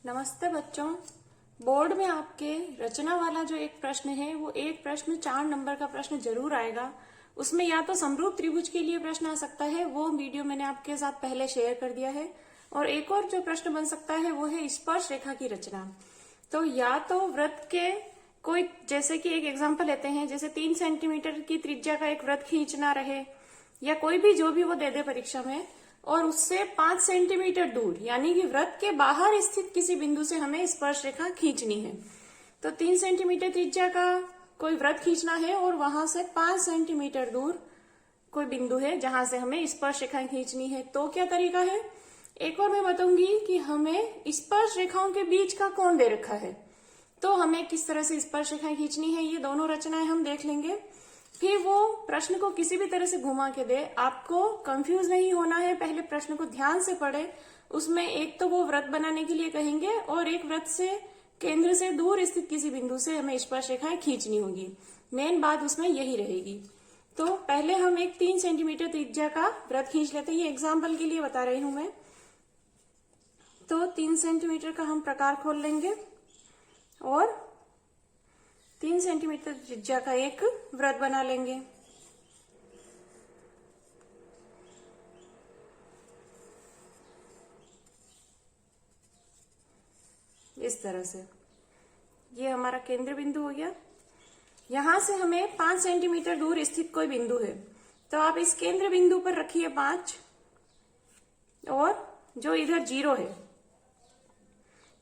नमस्ते बच्चों। बोर्ड में आपके रचना वाला जो एक प्रश्न है वो एक प्रश्न 4 नंबर का प्रश्न जरूर आएगा। उसमें या तो समरूप त्रिभुज के लिए प्रश्न आ सकता है, वो वीडियो मैंने आपके साथ पहले शेयर कर दिया है। और एक और जो प्रश्न बन सकता है वो है स्पर्श रेखा की रचना। तो या तो वृत्त के कोई, जैसे कि एक एग्जाम्पल लेते हैं, जैसे 3 सेंटीमीटर की त्रिज्या का एक वृत्त खींचना रहे, या कोई भी जो भी वो दे दे परीक्षा में, और उससे 5 सेंटीमीटर दूर यानी कि वृत्त के बाहर स्थित किसी बिंदु से हमें स्पर्श रेखा खींचनी है। तो 3 सेंटीमीटर त्रिज्या का कोई वृत्त खींचना है और वहां से 5 सेंटीमीटर दूर कोई बिंदु है जहां से हमें स्पर्श रेखाएं खींचनी है। तो क्या तरीका है, एक और मैं बताऊंगी कि हमें स्पर्श रेखाओं के बीच का कोण दे रखा है, तो हमें किस तरह से स्पर्श रेखाएं खींचनी है, ये दोनों रचनाएं हम देख लेंगे। फिर वो प्रश्न को किसी भी तरह से घुमा के दे, आपको कंफ्यूज नहीं होना है। पहले प्रश्न को ध्यान से पढ़े। उसमें एक तो वो वृत्त बनाने के लिए कहेंगे और एक वृत्त से केंद्र से दूर स्थित किसी बिंदु से हमें स्पर्श रेखाएं खींचनी होगी। मेन बात उसमें यही रहेगी। तो पहले हम एक 3 सेंटीमीटर त्रिज्या का वृत्त खींच लेते हैं। ये एग्जाम्पल के लिए बता रही हूं मैं। तो 3 सेंटीमीटर का हम प्रकार खोल लेंगे और 3 सेंटीमीटर त्रिज्या का एक वृत्त बना लेंगे। इस तरह से ये हमारा केंद्र बिंदु हो गया। यहां से हमें 5 सेंटीमीटर दूर स्थित कोई बिंदु है, तो आप इस केंद्र बिंदु पर रखिए 5, और जो इधर 0 है,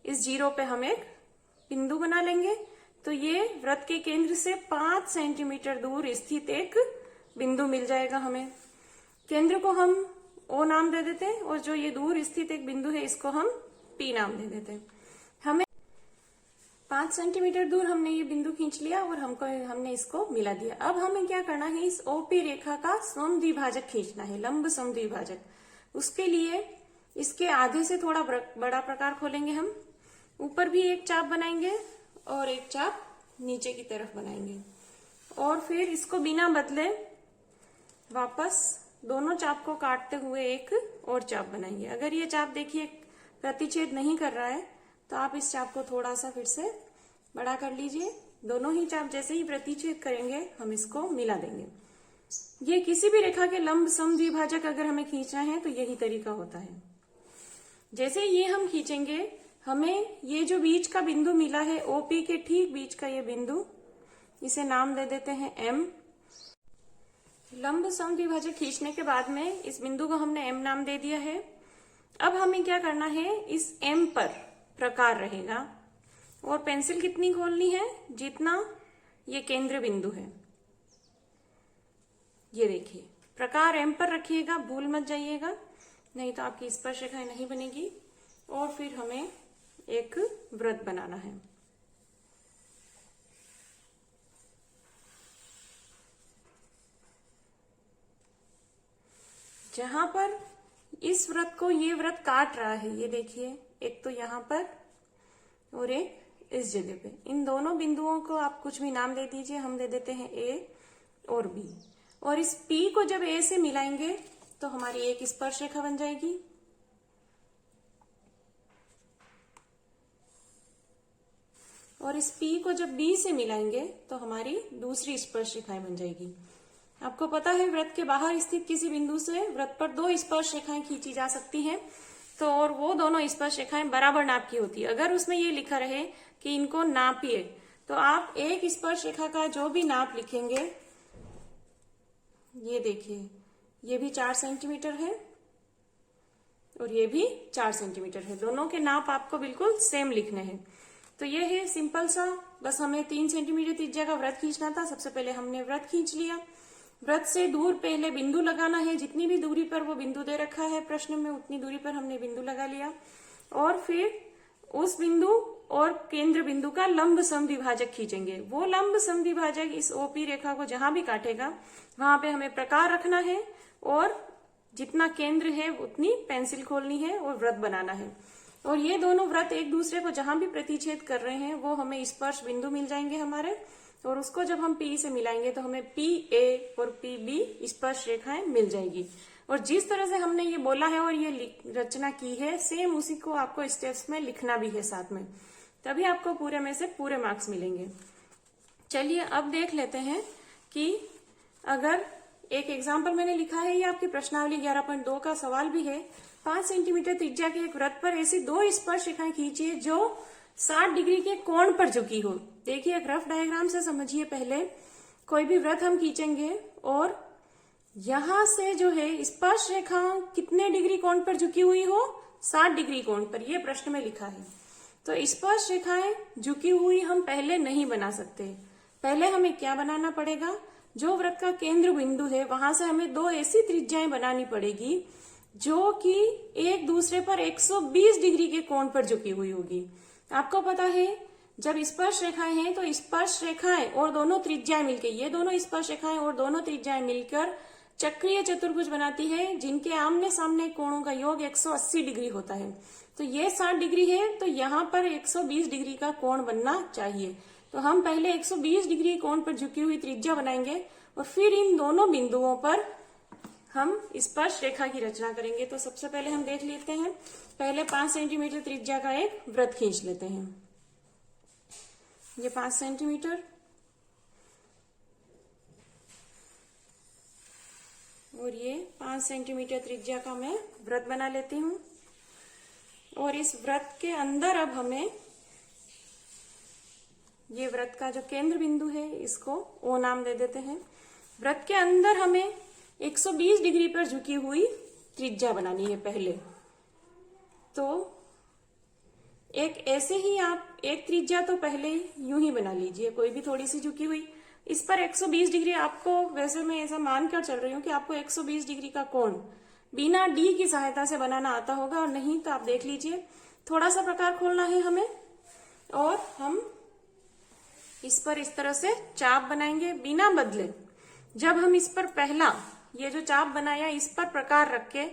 इस 0 पे हम एक बिंदु बना लेंगे। तो ये वृत्त के केंद्र से 5 सेंटीमीटर दूर स्थित एक बिंदु मिल जाएगा हमें। केंद्र को हम O नाम दे देते हैं और जो ये दूर स्थित एक बिंदु है इसको हम P नाम दे देते हैं। हमें 5 सेंटीमीटर दूर हमने ये बिंदु खींच लिया और हमने इसको मिला दिया। अब हमें क्या करना है, इस OP रेखा का समद्विभाजक खींचना है, लंब समद्विभाजक। उसके लिए इसके आधे से थोड़ा बड़ा प्रकार खोलेंगे हम। ऊपर भी एक चाप बनाएंगे और एक चाप नीचे की तरफ बनाएंगे, और फिर इसको बिना बदले वापस दोनों चाप को काटते हुए एक और चाप बनाएंगे। अगर ये चाप देखिए प्रतिच्छेद नहीं कर रहा है तो आप इस चाप को थोड़ा सा फिर से बड़ा कर लीजिए। दोनों ही चाप जैसे ही प्रतिच्छेद करेंगे हम इसको मिला देंगे। ये किसी भी रेखा के लंब समद्विभाजक अगर हमें खींचना है तो यही तरीका होता है। जैसे ये हम खींचेंगे, हमें ये जो बीच का बिंदु मिला है OP के ठीक बीच का ये बिंदु, इसे नाम दे देते हैं M। लंब समद्विभाजक खींचने के बाद में इस बिंदु को हमने M नाम दे दिया है। अब हमें क्या करना है, इस M पर प्रकार रहेगा और पेंसिल कितनी खोलनी है, जितना ये केंद्र बिंदु है। ये देखिए, प्रकार M पर रखिएगा, भूल मत जाइएगा, नहीं तो आपकी स्पर्श रेखाएं नहीं बनेगी। और फिर हमें एक वृत्त बनाना है। जहां पर इस वृत्त को ये वृत्त काट रहा है, ये देखिए, एक तो यहां पर और एक इस जगह पे। इन दोनों बिंदुओं को आप कुछ भी नाम दे दीजिए, हम दे देते हैं A और B। और इस P को जब A से मिलाएंगे तो हमारी एक स्पर्श रेखा बन जाएगी। और इस P को जब B से मिलाएंगे तो हमारी दूसरी स्पर्श रेखाएं बन जाएगी। आपको पता है वृत्त के बाहर स्थित किसी बिंदु से वृत्त पर 2 स्पर्श रेखाएं खींची जा सकती हैं, तो और वो दोनों स्पर्श रेखाएं बराबर नाप की होती है। अगर उसमें ये लिखा रहे कि इनको नापिए, तो आप एक स्पर्श रेखा का जो भी नाप लिखेंगे, ये देखिए, ये भी 4 सेंटीमीटर है और ये भी 4 सेंटीमीटर है। दोनों के नाप आपको बिल्कुल सेम लिखने हैं। तो ये है सिंपल सा, बस हमें 3 सेंटीमीटर त्रिज्या का वृत्त खींचना था। सबसे पहले हमने वृत्त खींच लिया। वृत्त से दूर पहले बिंदु लगाना है, जितनी भी दूरी पर वो बिंदु दे रखा है प्रश्न में उतनी दूरी पर हमने बिंदु लगा लिया। और फिर उस बिंदु और केंद्र बिंदु का लंब समद्विभाजक खींचेंगे। वो लंब समद्विभाजक इस OP रेखा को जहां भी काटेगा वहां पे हमें प्रकार रखना है, और जितना केंद्र है उतनी पेंसिल खोलनी है और वृत्त बनाना है। और ये दोनों वृत्त एक दूसरे को जहां भी प्रतिच्छेद कर रहे हैं वो हमें स्पर्श बिंदु मिल जाएंगे हमारे, और उसको जब हम P से मिलाएंगे तो हमें PA और PB स्पर्श रेखाएं मिल जाएगी। और जिस तरह से हमने ये बोला है और ये रचना की है, सेम उसी को आपको स्टेप्स में लिखना भी है साथ में, तभी आपको पूरे में से पूरे मार्क्स मिलेंगे। चलिए अब देख लेते हैं कि अगर एक एग्जाम्पल मैंने लिखा है, ये आपकी प्रश्नावली 11.2 का सवाल भी है। 5 सेंटीमीटर त्रिज्या के एक वृत्त पर ऐसी 2 स्पर्श रेखाएं खींचिए जो 60 डिग्री के कोण पर झुकी हो। देखिए एक रफ डायग्राम से समझिए। पहले कोई भी वृत्त हम खींचेंगे और यहां से जो है स्पर्श रेखा कितने डिग्री कोण पर झुकी हुई हो, 60 डिग्री कोण पर, यह प्रश्न में लिखा है। तो स्पर्श रेखाएं झुकी हुई हम पहले नहीं बना सकते। पहले हमें क्या बनाना पड़ेगा, जो वृत्त का केंद्र बिंदु है वहां से हमें 2 ऐसी त्रिज्याएं बनानी पड़ेगी जो कि एक दूसरे पर 120 डिग्री के कोण पर झुकी हुई होगी। आपको पता है जब स्पर्श रेखाएं हैं तो स्पर्श रेखाएं और दोनों त्रिज्याएं मिलकर, ये दोनों स्पर्श रेखाएं और दोनों त्रिज्याएं मिलकर चक्रीय चतुर्भुज बनाती है, जिनके आमने सामने कोणों का योग 180 डिग्री होता है। तो ये 60 डिग्री है, तो यहाँ पर 120 डिग्री का कोण बनना चाहिए। तो हम पहले 120 डिग्री कोण पर झुकी हुई त्रिज्या बनाएंगे और फिर इन दोनों बिंदुओं पर हम स्पर्श रेखा की रचना करेंगे। तो सबसे पहले हम देख लेते हैं, पहले 5 सेंटीमीटर त्रिज्या का एक वृत्त खींच लेते हैं। ये 5 सेंटीमीटर और ये 5 सेंटीमीटर त्रिज्या का मैं वृत्त बना लेती हूँ। और इस वृत्त के अंदर अब हमें ये वृत्त का जो केंद्र बिंदु है इसको O नाम दे देते हैं। वृत्त के अंदर हमें 120 डिग्री पर झुकी हुई त्रिज्या बनानी है पहले। तो एक ऐसे ही आप एक त्रिज्या तो पहले यूं ही बना लीजिए, कोई भी थोड़ी सी झुकी हुई। इस पर 120 डिग्री आपको, वैसे मैं ऐसा मानकर चल रही हूँ कि आपको 120 डिग्री का कोण बिना डी की सहायता से बनाना आता होगा, और नहीं तो आप देख लीजिए थोड़ा सा प्रकार खोलना है हमें। और हम इस पर इस तरह से चाप बनाएंगे बिना बदले। जब हम इस पर पहला ये जो चाप बनाया इस पर प्रकार रख के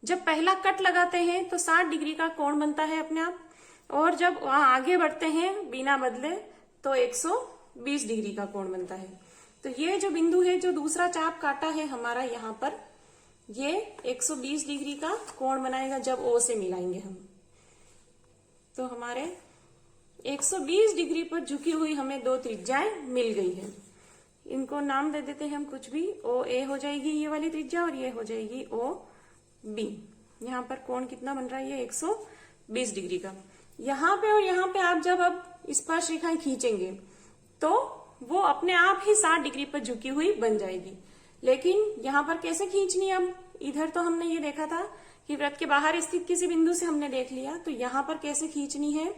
जब पहला कट लगाते हैं तो 60 डिग्री का कोण बनता है अपने आप, और जब वहां आगे बढ़ते हैं बिना बदले तो 120 डिग्री का कोण बनता है। तो ये जो बिंदु है, जो दूसरा चाप काटा है हमारा यहाँ पर, ये 120 डिग्री का कोण बनाएगा जब O से मिलाएंगे हम। तो हमारे 120 डिग्री पर झुकी हुई हमें 2 त्रिज्याएं मिल गई है। इनको नाम दे देते हैं हम कुछ भी। OA हो जाएगी ये वाली त्रिज्या और ये हो जाएगी OB। यहाँ पर कोण कितना बन रहा है, ये 120 डिग्री का। यहाँ पे और यहाँ पे आप जब अब स्पर्श रेखाएं खींचेंगे तो वो अपने आप ही 60 डिग्री पर झुकी हुई बन जाएगी। लेकिन यहाँ पर कैसे खींचनी, अब इधर तो हमने ये देखा था कि वृत्त के बाहर स्थित किसी बिंदु से हमने देख लिया, तो यहाँ पर कैसे खींचनी है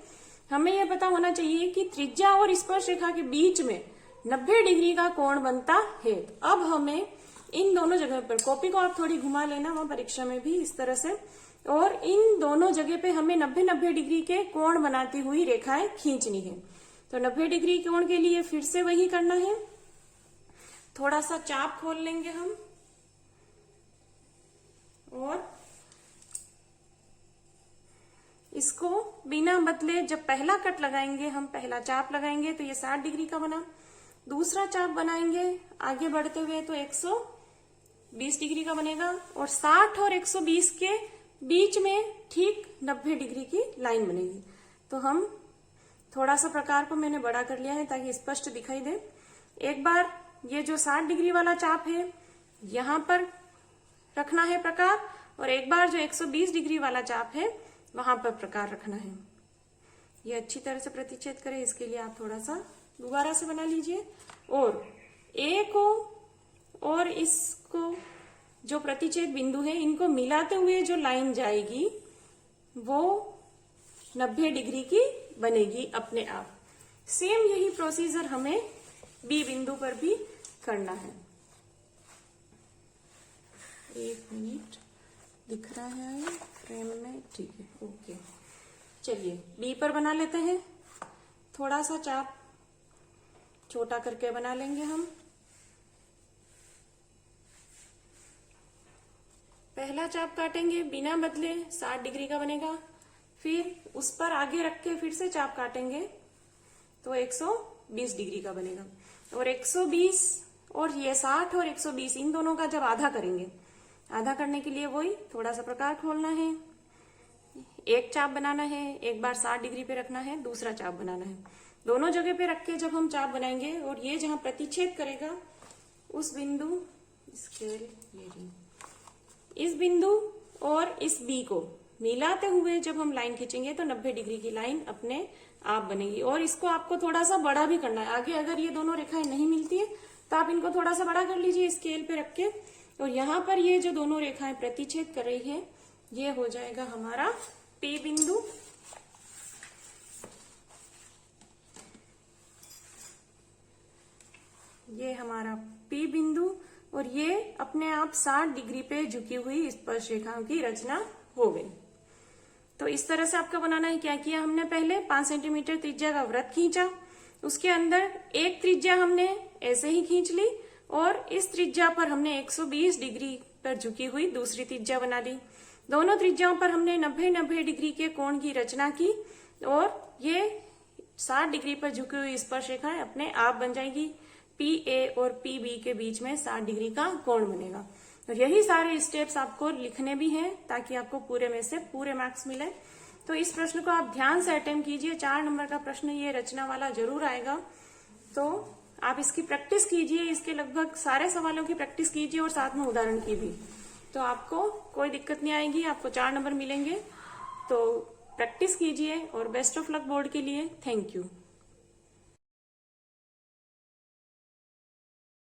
हमें यह पता होना चाहिए कि त्रिज्या और स्पर्श रेखा के बीच में 90 डिग्री का कोण बनता है। अब हमें इन दोनों जगह पर, कॉपी को आप थोड़ी घुमा लेना वहां परीक्षा में भी इस तरह से, और इन दोनों जगह पे हमें 90-90 डिग्री के कोण बनाती हुई रेखाएं खींचनी है। तो 90 डिग्री कोण के लिए फिर से वही करना है, थोड़ा सा चाप खोल लेंगे हम और इसको बिना बदले जब पहला कट लगाएंगे हम, पहला चाप लगाएंगे तो ये 60 डिग्री का बना। दूसरा चाप बनाएंगे आगे बढ़ते हुए तो 120 डिग्री का बनेगा, और 60 और 120 के बीच में ठीक 90 डिग्री की लाइन बनेगी। तो हम थोड़ा सा प्रकार को मैंने बड़ा कर लिया है ताकि स्पष्ट दिखाई दे। एक बार ये जो 60 डिग्री वाला चाप है यहाँ पर रखना है प्रकार, और एक बार जो 120 डिग्री वाला चाप है वहां पर प्रकार रखना है। ये अच्छी तरह से प्रतिच्छेद करे, इसके लिए आप थोड़ा सा दोबारा से बना लीजिए। और ए को और इसको जो प्रतिच्छेद बिंदु है इनको मिलाते हुए जो लाइन जाएगी वो 90 डिग्री की बनेगी अपने आप। सेम यही प्रोसीजर हमें बी बिंदु पर भी करना है। एक मिनट, दिख रहा है फ्रेम में, ठीक है, ओके। चलिए बी पर बना लेते हैं। थोड़ा सा चाप छोटा करके बना लेंगे हम। पहला चाप काटेंगे बिना बदले, 60 डिग्री का बनेगा। फिर उस पर आगे रख के फिर से चाप काटेंगे तो 120 डिग्री का बनेगा। और 120 और ये 60 और 120 इन दोनों का जब आधा करेंगे, आधा करने के लिए वही थोड़ा सा प्रकार खोलना है, एक चाप बनाना है, एक बार 60 डिग्री पे रखना है, दूसरा चाप बनाना है। दोनों जगह पे रख के जब हम चाप बनाएंगे और ये जहां प्रतिच्छेद करेगा उस बिंदु, स्केल ये रही, इस बिंदु और इस बी को मिलाते हुए जब हम लाइन खींचेंगे तो 90 डिग्री की लाइन अपने आप बनेगी। और इसको आपको थोड़ा सा बड़ा भी करना है। आगे अगर ये दोनों रेखाएं नहीं मिलती है तो आप इनको थोड़ा सा बड़ा कर लीजिए स्केल पे रख के। और यहाँ पर ये जो दोनों रेखाएं प्रतिच्छेद कर रही है ये हो जाएगा हमारा पी बिंदु। ये हमारा पी बिंदु और ये अपने आप 60 डिग्री पे झुकी हुई स्पर्श रेखाओं की रचना हो गई। तो इस तरह से आपका बनाना है। क्या किया हमने, पहले 5 सेंटीमीटर त्रिज्या का वृत्त खींचा, उसके अंदर एक त्रिज्या हमने ऐसे ही खींच ली और इस त्रिज्या पर हमने 120 डिग्री पर झुकी हुई दूसरी त्रिज्या बना ली। दोनों त्रिज्याओं पर हमने 90-90 डिग्री के कोण की रचना की और ये 60 डिग्री पर झुकी हुई स्पर्श रेखाएं अपने आप बन जाएगी। पी ए और पी बी के बीच में 60 डिग्री का कोण बनेगा। और यही सारे स्टेप्स आपको लिखने भी हैं ताकि आपको पूरे में से पूरे मार्क्स मिले। तो इस प्रश्न को आप ध्यान से अटेम्प्ट कीजिए। 4 नंबर का प्रश्न ये रचना वाला जरूर आएगा। तो आप इसकी प्रैक्टिस कीजिए, इसके लगभग सारे सवालों की प्रैक्टिस कीजिए और साथ में उदाहरण की भी, तो आपको कोई दिक्कत नहीं आएगी। आपको 4 नंबर मिलेंगे। तो प्रैक्टिस कीजिए और बेस्ट ऑफ लक बोर्ड के लिए। Thank you.